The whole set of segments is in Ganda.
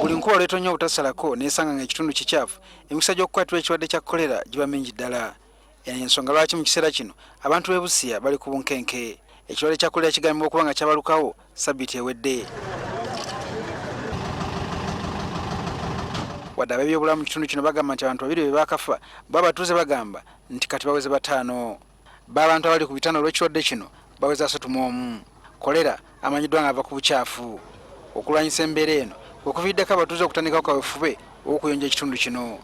Buli nkuba olwetonya obutasalako n'esanga ng'ekitundu kikyafu, emikisa gy'okukwatibwa ekirwadde kya kolera giba mingi ddala. Ensonga lwaki mu kiseera kino abantu b'e Busia bali ku bunkenke. Ekirwadde kya kolera kigambibwa okuba nga kyabalukawo ssabbiiti ewedde. Wadde ab'ebyobulamu mu kitundu kino bagamba nti abantu babiri be baakafa, bo abatuuze bagamba nti kati baweze 5. B'abantu abali ku bitanda olw'ekirwadde kino baweze 31. Kolera amanyiddwa ng'ava ku bukyafu. Okulwanyisa embeera eno okuviiriddeko abatuuze okutandikawo kaweefube ow'okuyonja ekitundu kino.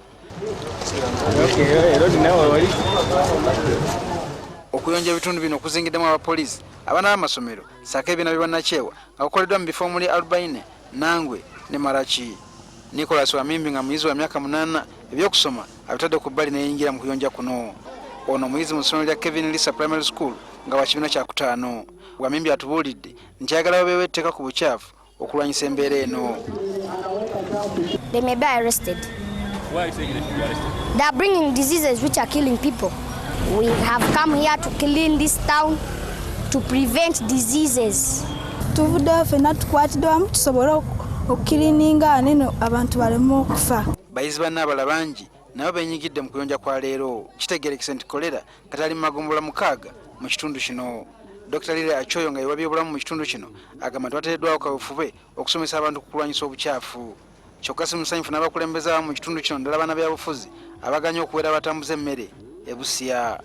Okuyonja ebitundu bino okuzingiddemu abapoliisi, abaana b'amasomero, ssaako ebibiina by'ebannakyewa nga kukoleddwa mu bifo omuli Alubaine, Nangwe ne Marachi. Nicholas Wamimbi nga muyizi wa myaka 8 ebyokusoma abitadde ku bbali n'eyingira mu kuyonja kuno. Ono muyizi mu ssomero lya Kevin Lisa Primary School nga wa kibiina kya 5. Wamimbi atubuulidde nti ayagala babeewo etteeka ku bukyafu okulwanyisa embeera eno. They may be arrested. Why are you saying they should be arrested? They are bringing diseases which are killing people. We have come here to clean this town to prevent diseases. Tuvuddeyo ffenna tukwatiddwa wamu tusobole okukirininga neno abantu baleme okufa. Bayizi banne abala bangi nabo beenyigidde mu kuyonja kwa leero. Kitegeerekese nti kolera kati ali mu magombolola 6 mu kitundu kino. Dr. Lile Achoyo nga yewa byobulamu mu kitundu kino agamba nti bateereddwawo kaweefube okusomesa abantu ku kulwanyisa obukyafu. Kyokka si musanyufu n'abakulembeze abamu mu kitundu kino ddala abaana byabufuzi abaganya okuwera abatambuza emmere e Busia.